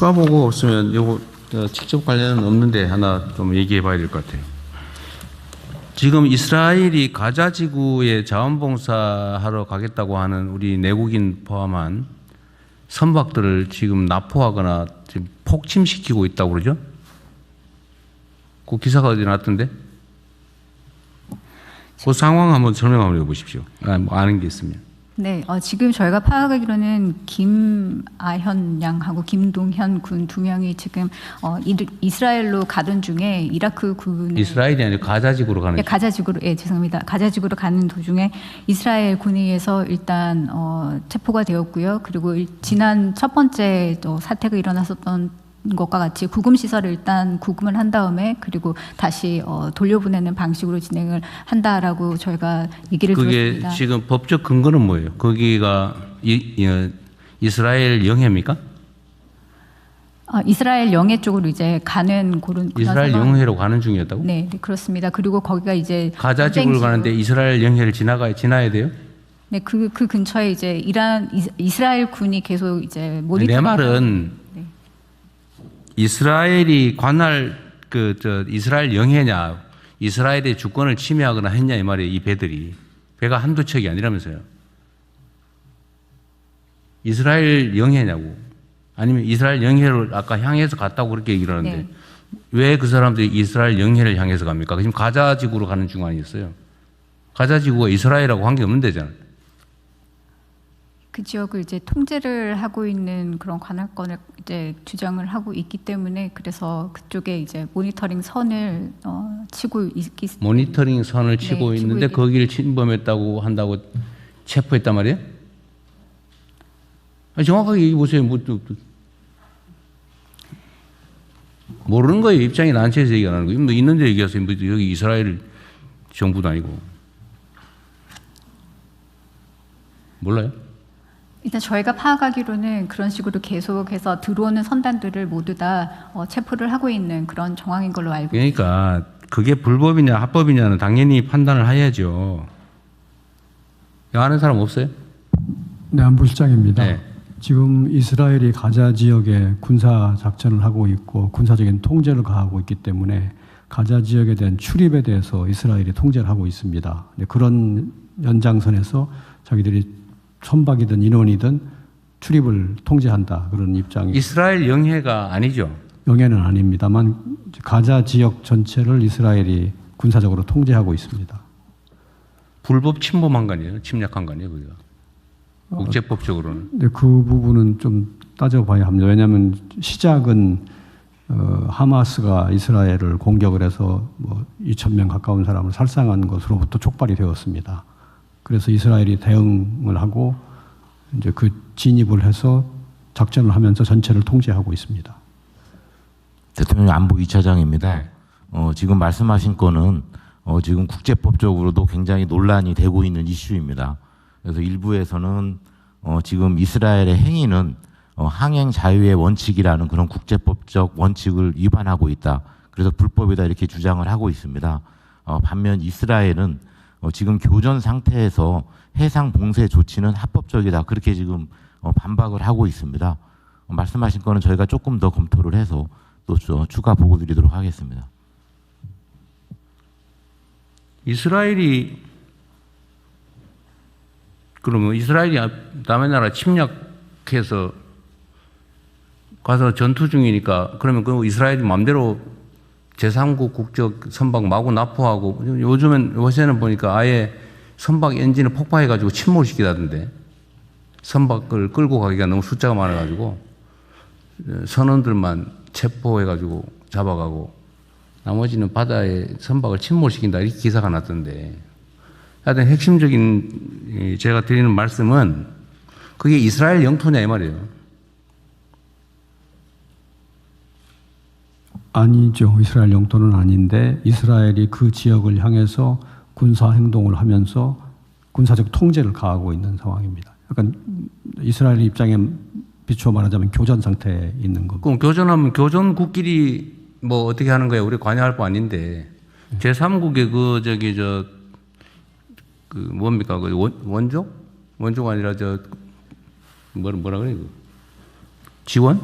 추가 보고 없으면 요거 직접 관련은 없는데 하나 좀 얘기해 봐야 될 것 같아요. 지금 이스라엘이 가자 지구에 자원봉사하러 가겠다고 하는 우리 내국인 포함한 선박들을 지금 납포하거나 지금 폭침시키고 있다고 그러죠? 그 기사가 어디 났던데? 그 상황 한번 설명 한번 해보십시오. 뭐 아는 게 있으면. 네, 지금 저희가 파악하기로는 김아현 양하고 김동현 군 두 명이 지금 이스라엘로 가던 중에 이라크 군 이스라엘이 아니고 가자지구로 가는. 네, 가자지구로 죄송합니다. 가자지구로 가는 도중에 이스라엘 군에 의해서 일단 체포가 되었고요. 그리고 지난 첫 번째 사태가 일어났었던 것과 같이 구금 시설을 일단 구금을 한 다음에 그리고 다시 돌려보내는 방식으로 진행을 한다라고 저희가 얘기를 들었습니다. 그게 지금 법적 근거는 뭐예요? 거기가 이스라엘 영해입니까? 이스라엘 영해 쪽으로 이제 가는 그런 이스라엘 영해로 가는 중이었다고? 네, 네, 그렇습니다. 그리고 거기가 이제 가자지구를 가는데 이스라엘 영해를 지나야 돼요? 네, 그 근처에 이제 이스라엘 군이 계속 이제 모니터링. 내 말은 네. 이스라엘이 관할 이스라엘 영해냐, 이스라엘의 주권을 침해하거나 했냐 이 말이에요. 이 배가 한두 척이 아니라면서요. 이스라엘 영해냐고. 아니면 이스라엘 영해를 아까 향해서 갔다고 그렇게 얘기를 하는데 네. 왜 그 사람들이 이스라엘 영해를 향해서 갑니까? 지금 가자지구로 가는 중 아니었어요. 가자지구가 이스라엘하고 관계없는 데잖아요. 그 지역을 이제 통제를 하고 있는 그런 관할권을 이제 주장을 하고 있기 때문에 그래서 그쪽에 이제 모니터링 선을 치고 모니터링 선을 치고 네, 있는데 치고 거기를 침범했다고 한다고 체포했단 말이에요? 아니, 정확하게 얘기해 보세요. 모르는 거예요. 입장이 난처해서 얘기하는 거예요. 뭐 있는데 얘기하세요. 뭐 여기 이스라엘 정부도 아니고. 몰라요? 일단 저희가 파악하기로는 그런 식으로 계속해서 들어오는 선단들을 모두 다 체포를 하고 있는 그런 정황인 걸로 알고 있습니다. 그러니까 그게 불법이냐 합법이냐는 당연히 판단을 해야죠. 아는 사람 없어요? 네, 안보실장입니다. 네. 지금 이스라엘이 가자 지역에 군사 작전을 하고 있고 군사적인 통제를 가하고 있기 때문에 가자 지역에 대한 출입에 대해서 이스라엘이 통제를 하고 있습니다. 네, 그런 연장선에서 자기들이 선박이든 인원이든 출입을 통제한다 그런 입장이. 이스라엘 영해가 아니죠. 영해는 아닙니다만 가자 지역 전체를 이스라엘이 군사적으로 통제하고 있습니다. 불법 침범한 거 아니에요? 침략한 거 아니에요? 거기가. 국제법적으로는. 네, 그 부분은 좀 따져봐야 합니다. 왜냐하면 시작은 하마스가 이스라엘을 공격을 해서 뭐 2,000명 가까운 사람을 살상한 것으로부터 촉발이 되었습니다. 그래서 이스라엘이 대응을 하고 이제 그 진입을 해서 작전을 하면서 전체를 통제하고 있습니다. 대통령 안보 2차장입니다. 네. 지금 말씀하신 거는 지금 국제법적으로도 굉장히 논란이 되고 있는 이슈입니다. 그래서 일부에서는 지금 이스라엘의 행위는 항행 자유의 원칙이라는 그런 국제법적 원칙을 위반하고 있다. 그래서 불법이다 이렇게 주장을 하고 있습니다. 반면 이스라엘은 지금 교전 상태에서 해상 봉쇄 조치는 합법적이다. 그렇게 지금 반박을 하고 있습니다. 말씀하신 거는 저희가 조금 더 검토를 해서 또 추가 보고 드리도록 하겠습니다. 그러면 이스라엘이 남의 나라 침략해서 가서 전투 중이니까 그러면 그 이스라엘이 마음대로 제3국 국적 선박 마구 납포하고 요새는 보니까 아예 선박 엔진을 폭파해가지고 침몰시키다던데 선박을 끌고 가기가 너무 숫자가 많아가지고 선원들만 체포해가지고 잡아가고 나머지는 바다에 선박을 침몰시킨다 이렇게 기사가 났던데 하여튼 핵심적인 제가 드리는 말씀은 그게 이스라엘 영토냐 이 말이에요. 아니죠. 이스라엘 영토는 아닌데 이스라엘이 그 지역을 향해서 군사 행동을 하면서 군사적 통제를 가하고 있는 상황입니다. 약간 이스라엘 입장에 비추어 말하자면 교전 상태에 있는 거고. 그럼 교전하면 교전국끼리 뭐 어떻게 하는 거야? 우리 관여할 바 아닌데 제3국의 뭡니까? 그 원조? 원조가 아니라 뭐라 그래? 지원?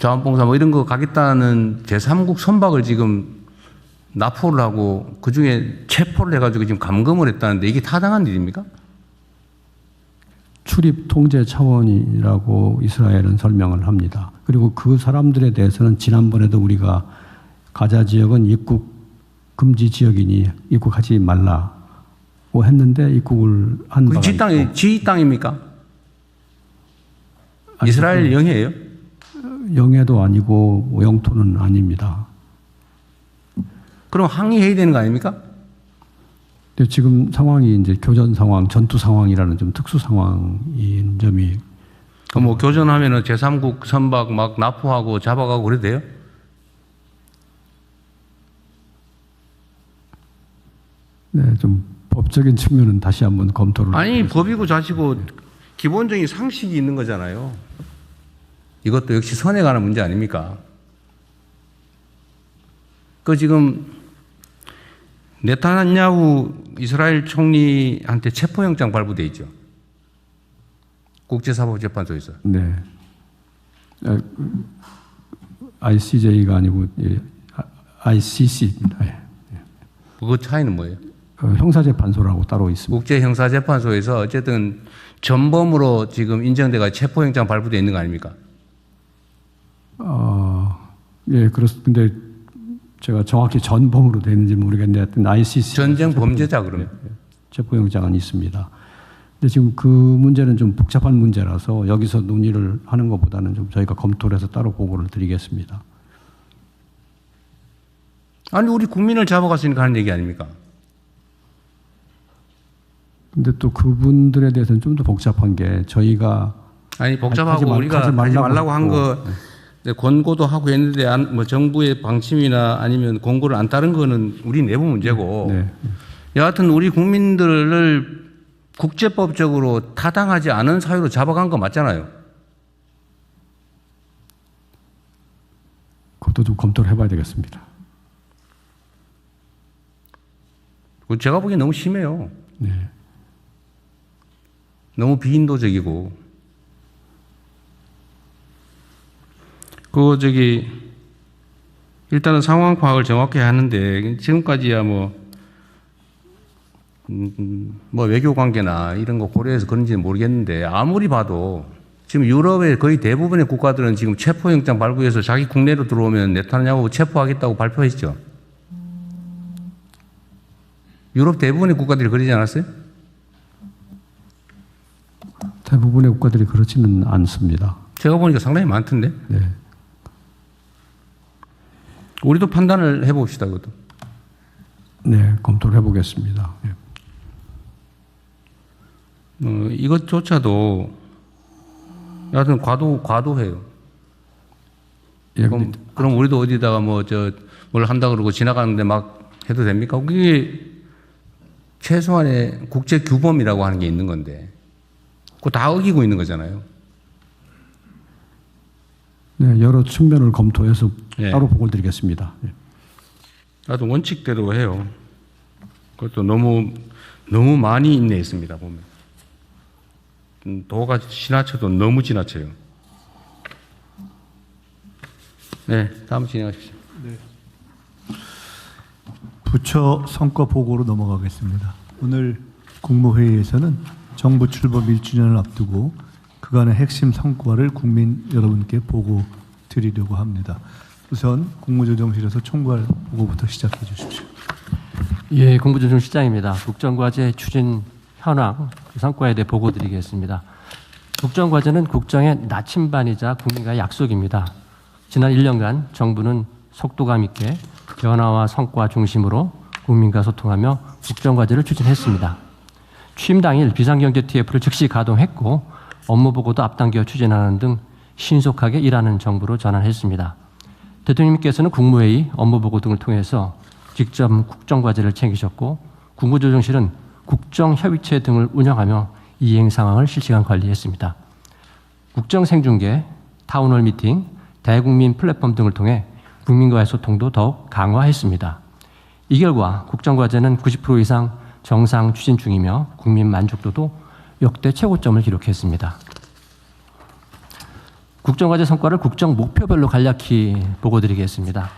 자원봉사 뭐 이런 거 가겠다는 제3국 선박을 지금 납포를 하고 그중에 체포를 해가지고 지금 감금을 했다는데 이게 타당한 일입니까? 출입 통제 차원이라고 이스라엘은 설명을 합니다. 그리고 그 사람들에 대해서는 지난번에도 우리가 가자 지역은 입국 금지 지역이니 입국하지 말라고 했는데 입국을 한 바가 지 땅이 있고. 지 땅입니까? 아니, 이스라엘 영해예요? 영해도 아니고 영토는 아닙니다. 그럼 항의해야 되는 거 아닙니까? 근데 지금 상황이 이제 교전 상황, 전투 상황이라는 좀 특수 상황인 점이 그럼 뭐 교전하면은 제3국 선박 막 납포하고 잡아가고 그래도 돼요? 네, 좀 법적인 측면은 다시 한번 검토를 아니 법이고 자시고 기본적인 상식이 있는 거잖아요. 이것도 역시 선에 관한 문제 아닙니까? 그 지금 네타냐후 이스라엘 총리한테 체포영장 발부돼 있죠. 국제사법재판소에서. 네. ICJ가 아니고 ICC입니다. 그 차이는 뭐예요? 형사재판소라고 따로 있습니다. 국제형사재판소에서 어쨌든 전범으로 지금 인정돼가 체포영장 발부돼 있는 거 아닙니까? 예, 그렇습니다. 근데 제가 정확히 전범으로 되는지 모르겠는데 하여튼 ICC 전쟁 범죄자 그러면. 체포영장은 있습니다. 근데 지금 그 문제는 좀 복잡한 문제라서 여기서 논의를 하는 것보다는 좀 저희가 검토를 해서 따로 보고를 드리겠습니다. 아니 우리 국민을 잡아갔으니까 하는 얘기 아닙니까? 근데 또 그분들에 대해서는 좀 더 복잡한 게 저희가 아니 복잡하고 우리가 하지 말라고 한 거 권고도 하고 했는데 뭐 정부의 방침이나 아니면 권고를 안 따른 거는 우리 내부 문제고 네. 여하튼 우리 국민들을 국제법적으로 타당하지 않은 사유로 잡아간 거 맞잖아요. 그것도 좀 검토를 해봐야 되겠습니다. 제가 보기엔 너무 심해요. 네. 너무 비인도적이고. 일단은 상황 파악을 정확히 하는데 지금까지야 뭐 외교 관계나 이런 거 고려해서 그런지는 모르겠는데 아무리 봐도 지금 유럽의 거의 대부분의 국가들은 지금 체포영장 발부해서 자기 국내로 들어오면 네타냐후 체포하겠다고 발표했죠. 유럽 대부분의 국가들이 그러지 않았어요? 대부분의 국가들이 그렇지는 않습니다. 제가 보니까 상당히 많던데. 네. 우리도 판단을 해봅시다, 그것도. 네, 검토를 해보겠습니다. 네. 이것조차도 여하튼 과도해요. 예, 그럼 우리도 어디다가 뭘 한다 그러고 지나가는데 막 해도 됩니까? 그게 최소한의 국제 규범이라고 하는 게 있는 건데, 그거 다 어기고 있는 거잖아요. 네, 여러 측면을 검토해서 예. 따로 보고를 드리겠습니다. 예. 나도 원칙대로 해요. 그것도 너무 많이 인내했습니다, 보면. 도가 지나쳐도 너무 지나쳐요. 네, 다음 진행하십시오. 부처 성과 보고로 넘어가겠습니다. 오늘 국무회의에서는 정부 출범 1주년을 앞두고 그간의 핵심 성과를 국민 여러분께 보고 드리려고 합니다. 우선 국무조정실에서 총괄 보고부터 시작해 주십시오. 예, 국무조정실장입니다. 국정과제 추진 현황, 성과에 대해 보고 드리겠습니다. 국정과제는 국정의 나침반이자 국민과의 약속입니다. 지난 1년간 정부는 속도감 있게 변화와 성과 중심으로 국민과 소통하며 국정과제를 추진했습니다. 취임 당일 비상경제 TF를 즉시 가동했고 업무 보고도 앞당겨 추진하는 등 신속하게 일하는 정부로 전환했습니다. 대통령님께서는 국무회의, 업무 보고 등을 통해서 직접 국정과제를 챙기셨고 국무조정실은 국정협의체 등을 운영하며 이행 상황을 실시간 관리했습니다. 국정생중계, 타운홀 미팅, 대국민 플랫폼 등을 통해 국민과의 소통도 더욱 강화했습니다. 이 결과 국정과제는 90% 이상 정상 추진 중이며 국민 만족도도 역대 최고점을 기록했습니다. 국정과제 성과를 국정 목표별로 간략히 보고드리겠습니다.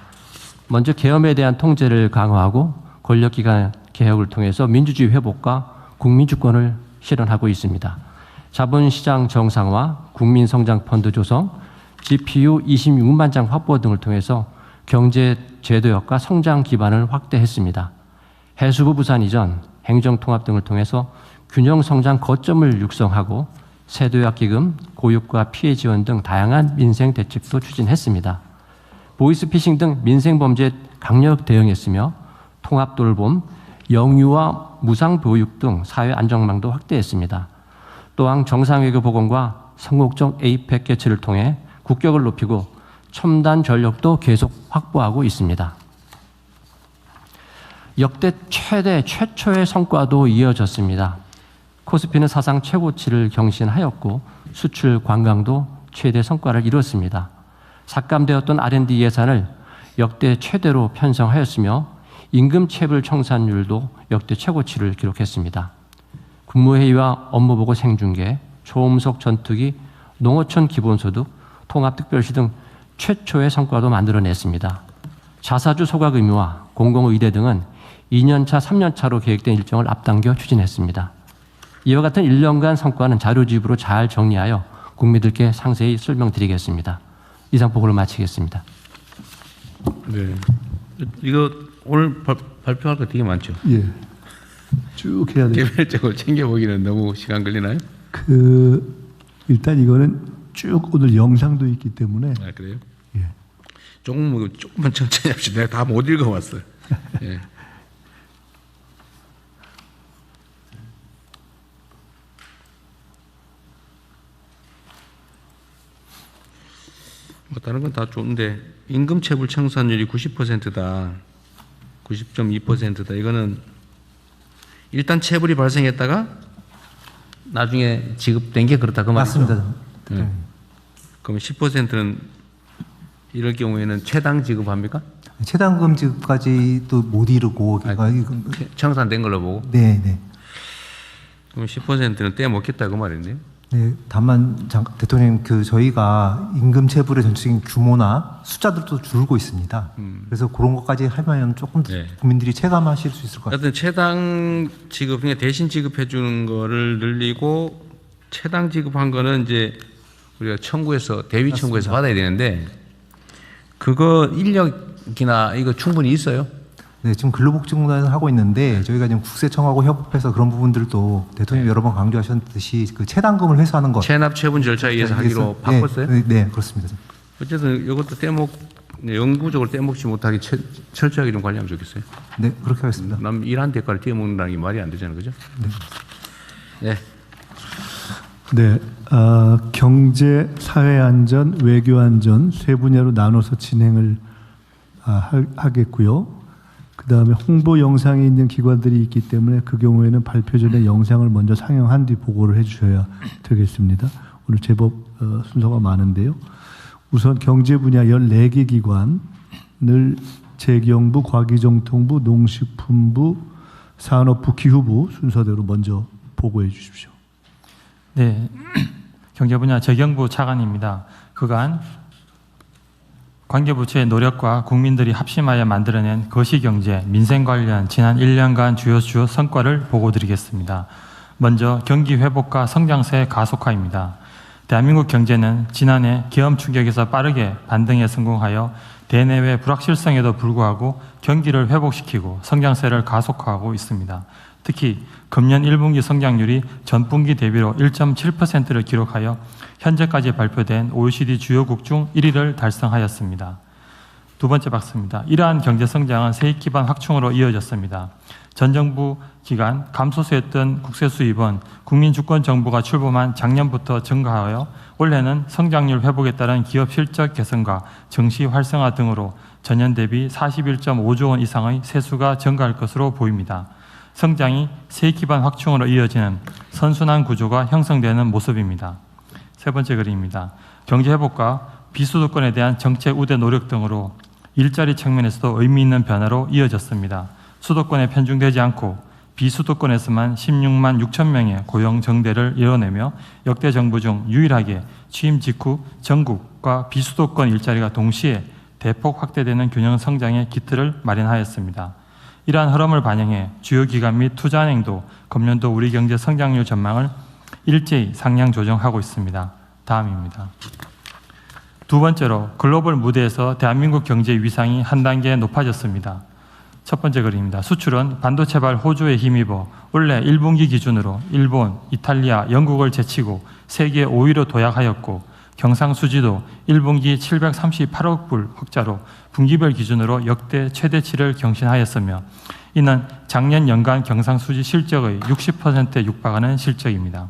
먼저 계엄에 대한 통제를 강화하고 권력기관 개혁을 통해서 민주주의 회복과 국민주권을 실현하고 있습니다. 자본시장 정상화, 국민성장펀드 조성, GPU 26만 장 확보 등을 통해서 경제 제도력과 성장 기반을 확대했습니다. 해수부 부산 이전, 행정통합 등을 통해서 균형성장 거점을 육성하고 세도약기금, 고육과 피해 지원 등 다양한 민생 대책도 추진했습니다. 보이스피싱 등 민생범죄에 강력 대응했으며 통합돌봄, 영유아 무상교육 등 사회 안정망도 확대했습니다. 또한 정상외교 복원과 성국적 에이펙 개최를 통해 국격을 높이고 첨단 전력도 계속 확보하고 있습니다. 역대 최초의 성과도 이어졌습니다. 코스피는 사상 최고치를 경신하였고 수출 관광도 최대 성과를 이뤘습니다. 삭감되었던 R&D 예산을 역대 최대로 편성하였으며 임금 체불 청산율도 역대 최고치를 기록했습니다. 국무회의와 업무보고 생중계, 초음속 전투기, 농어촌 기본소득, 통합특별시 등 최초의 성과도 만들어냈습니다. 자사주 소각 의무화, 공공의대 등은 2년차, 3년차로 계획된 일정을 앞당겨 추진했습니다. 이와 같은 1년간 성과는 자료집으로 잘 정리하여 국민들께 상세히 설명드리겠습니다. 이상 보고를 마치겠습니다. 네. 이거 오늘 발표할 거 되게 많죠. 예. 쭉 해야 돼요. 개별적으로 챙겨보기는 너무 시간 걸리나요? 일단 이거는 쭉 오늘 영상도 있기 때문에. 아, 그래요? 예. 조금만 천천히 합시다. 내가 다 못 읽어봤어요. 예. 뭐 다른 건 다 좋은데 임금 체불 청산율이 90%다. 90.2%다. 이거는 일단 체불이 발생했다가 나중에 지급된 게 그렇다 그 말이죠. 맞습니다. 네. 그럼 10%는 이럴 경우에는 최당 지급합니까? 최단금 지급까지 또 못 이루고 청산된 걸로 보고. 네. 그럼 10%는 떼먹겠다 그 말이네요. 네, 다만 대통령님 저희가 임금 체불의 전체적인 규모나 숫자들도 줄고 있습니다. 그래서 그런 것까지 하면 조금 네. 국민들이 체감하실 수 있을 것 같아요. 하여튼 최당 지급, 그러니까 대신 지급해 주는 거를 늘리고 최당 지급한 거는 이제 우리가 청구해서 대위 청구해서 받아야 되는데 그거 인력이나 이거 충분히 있어요? 네, 지금 근로복지공단에서 하고 있는데 저희가 지금 국세청하고 협업해서 그런 부분들도 대통령이 여러 번 강조하셨듯이 그 체당금을 회수하는 것. 체납 체분 절차에 의해서 하기로 바꿨어요? 네, 그렇습니다. 어쨌든 이것도 영구적으로 떼먹지 못하게 철저하게 좀 관리하면 좋겠어요. 네, 그렇게 하겠습니다. 남 일한 대가를 떼먹는다는 게 말이 안 되잖아요, 그죠? 네. 네. 경제, 사회안전, 외교안전 세 분야로 나눠서 진행을 하겠고요. 그 다음에 홍보 영상이 있는 기관들이 있기 때문에 그 경우에는 발표 전에 영상을 먼저 상영한 뒤 보고를 해주셔야 되겠습니다. 오늘 제법 순서가 많은데요. 우선 경제 분야 14개 기관을 재경부, 과기정통부, 농식품부, 산업부, 기후부 순서대로 먼저 보고해 주십시오. 네, 경제 분야 재경부 차관입니다. 그간 관계부처의 노력과 국민들이 합심하여 만들어낸 거시경제, 민생 관련 지난 1년간 주요 성과를 보고드리겠습니다. 먼저 경기 회복과 성장세 가속화입니다. 대한민국 경제는 지난해 계엄 충격에서 빠르게 반등에 성공하여 대내외 불확실성에도 불구하고 경기를 회복시키고 성장세를 가속화하고 있습니다. 특히 금년 1분기 성장률이 전분기 대비로 1.7%를 기록하여 현재까지 발표된 OECD 주요국 중 1위를 달성하였습니다. 두 번째 박스입니다. 이러한 경제 성장은 세액 기반 확충으로 이어졌습니다. 전 정부 기간 감소세였던 국세 수입은 국민주권 정부가 출범한 작년부터 증가하여 올해는 성장률 회복에 따른 기업 실적 개선과 증시 활성화 등으로 전년 대비 41.5조 원 이상의 세수가 증가할 것으로 보입니다. 성장이 세액 기반 확충으로 이어지는 선순환 구조가 형성되는 모습입니다. 세 번째 그림입니다. 경제 회복과 비수도권에 대한 정책 우대 노력 등으로 일자리 측면에서도 의미 있는 변화로 이어졌습니다. 수도권에 편중되지 않고 비수도권에서만 16만 6천 명의 고용 정대를 이뤄내며 역대 정부 중 유일하게 취임 직후 전국과 비수도권 일자리가 동시에 대폭 확대되는 균형 성장의 기틀을 마련하였습니다. 이러한 흐름을 반영해 주요 기관 및 투자은행도 금년도 우리 경제 성장률 전망을 일제히 상향 조정하고 있습니다. 다음입니다. 두 번째로 글로벌 무대에서 대한민국 경제 위상이 한 단계 높아졌습니다. 첫 번째 그림입니다. 수출은 반도체발 호주에 힘입어 올해 1분기 기준으로 일본, 이탈리아, 영국을 제치고 세계 5위로 도약하였고 경상수지도 1분기 738억 불 흑자로 분기별 기준으로 역대 최대치를 경신하였으며 이는 작년 연간 경상수지 실적의 60%에 육박하는 실적입니다.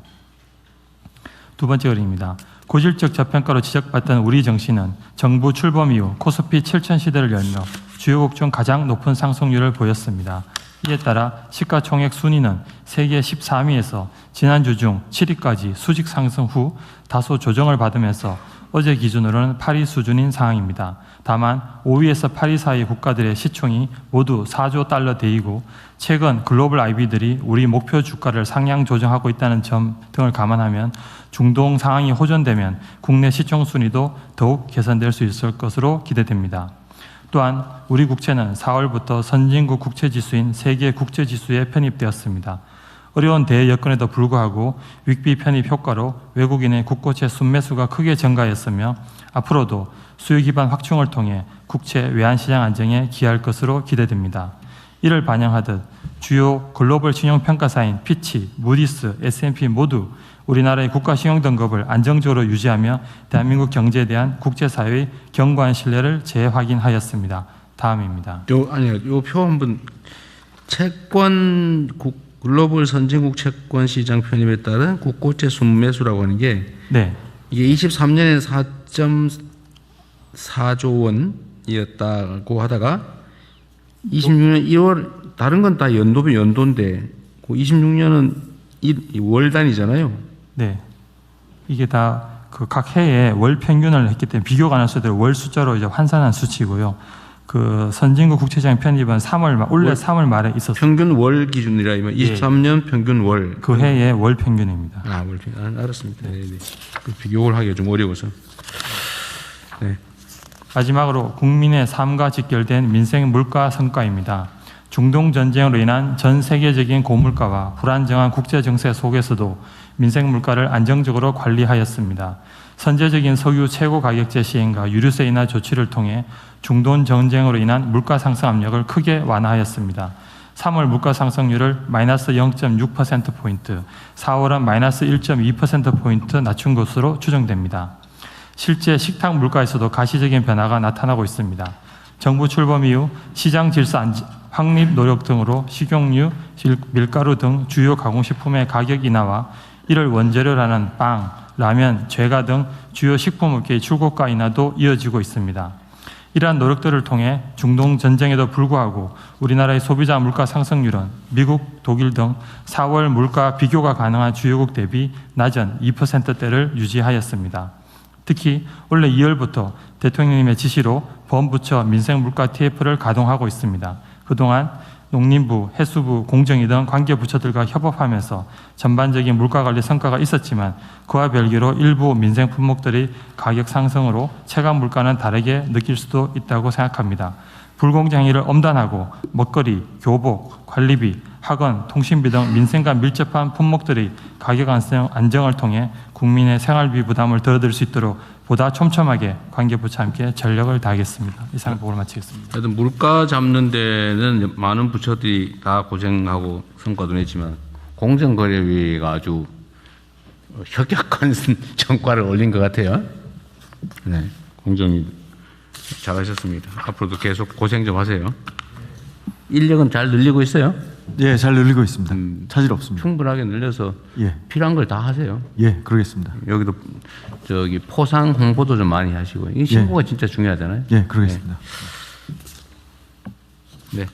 두 번째 그림입니다. 고질적 저평가로 지적받던 우리 증시는 정부 출범 이후 코스피 7천 시대를 열며 주요국 중 가장 높은 상승률을 보였습니다. 이에 따라 시가총액 순위는 세계 13위에서 지난주 중 7위까지 수직 상승 후 다소 조정을 받으면서 어제 기준으로는 8위 수준인 상황입니다. 다만 5위에서 8위 사이 국가들의 시총이 모두 4조 달러 대이고 최근 글로벌 IB들이 우리 목표 주가를 상향 조정하고 있다는 점 등을 감안하면 중동 상황이 호전되면 국내 시총 순위도 더욱 개선될 수 있을 것으로 기대됩니다. 또한 우리 국채는 4월부터 선진국 국채지수인 세계 국채지수에 편입되었습니다. 어려운 대외 여건에도 불구하고 윗비 편입 효과로 외국인의 국고채 순매수가 크게 증가했으며 앞으로도 수요 기반 확충을 통해 국채 외환시장 안정에 기여할 것으로 기대됩니다. 이를 반영하듯 주요 글로벌 신용평가사인 피치, 무디스, S&P 모두 우리나라의 국가 신용 등급을 안정적으로 유지하며 대한민국 경제에 대한 국제사회의 견고한 신뢰를 재확인하였습니다. 다음입니다. 요 표 한번 채권 글로벌 선진국 채권 시장 편입에 따른 국고채 순매수라고 하는 게 네. 이게 23년에 4.4조 원이었다고 하다가 26년 1월 다른 건 다 연도인데 그 26년은 월 단위잖아요. 네. 이게 다 그 각 해에 월 평균을 했기 때문에 비교 가능성대로 월 숫자로 이제 환산한 수치고요. 그 선진국 국채시장 편입은 올해 3월 말에 있었어요. 평균 월 기준이라 이면 23년 평균 월. 그 해의 월 평균입니다. 월 평균. 알았습니다. 네. 그 비교를 하기가 좀 어려워서. 네. 마지막으로 국민의 삶과 직결된 민생 물가 성과입니다. 중동 전쟁으로 인한 전 세계적인 고물가와 불안정한 국제 정세 속에서도 민생 물가를 안정적으로 관리하였습니다. 선제적인 석유 최고 가격제 시행과 유류세 인하 조치를 통해 중동 전쟁으로 인한 물가 상승 압력을 크게 완화하였습니다. 3월 물가 상승률을 마이너스 0.6%포인트, 4월은 마이너스 1.2%포인트 낮춘 것으로 추정됩니다. 실제 식탁 물가에서도 가시적인 변화가 나타나고 있습니다. 정부 출범 이후 시장 질서 확립 노력 등으로 식용유, 밀가루 등 주요 가공식품의 가격 인하와 이를 원재료로 하는 빵, 라면, 죄가 등 주요 식품업계의 출고가 인하도 이어지고 있습니다. 이러한 노력들을 통해 중동 전쟁에도 불구하고 우리나라의 소비자 물가 상승률은 미국, 독일 등 4월 물가 비교가 가능한 주요국 대비 낮은 2%대를 유지하였습니다. 특히 올해 2월부터 대통령님의 지시로 범부처 민생물가 TF를 가동하고 있습니다. 그동안 농림부, 해수부, 공정위 등 관계부처들과 협업하면서 전반적인 물가관리 성과가 있었지만 그와 별개로 일부 민생 품목들의 가격 상승으로 체감 물가는 다르게 느낄 수도 있다고 생각합니다. 불공정행위를 엄단하고 먹거리, 교복, 관리비, 학원, 통신비 등 민생과 밀접한 품목들의 가격 안정을 통해 국민의 생활비 부담을 덜어드릴 수 있도록 보다 촘촘하게 관계부처와 함께 전력을 다하겠습니다. 이상 보고를 마치겠습니다. 하여튼 물가 잡는 데는 많은 부처들이 다 고생하고 성과도 냈지만 공정거래위가 아주 혁혁한 성과를 올린 것 같아요. 네, 공정위 잘하셨습니다. 앞으로도 계속 고생 좀 하세요. 인력은 잘 늘리고 있어요? 예, 잘 늘리고 있습니다. 차질 없습니다. 충분하게 늘려서 예. 필요한 걸 다 하세요. 예, 그러겠습니다. 여기도 저기 포상 홍보도 좀 많이 하시고 이 신고가 진짜 중요하잖아요. 예, 그러겠습니다. 네.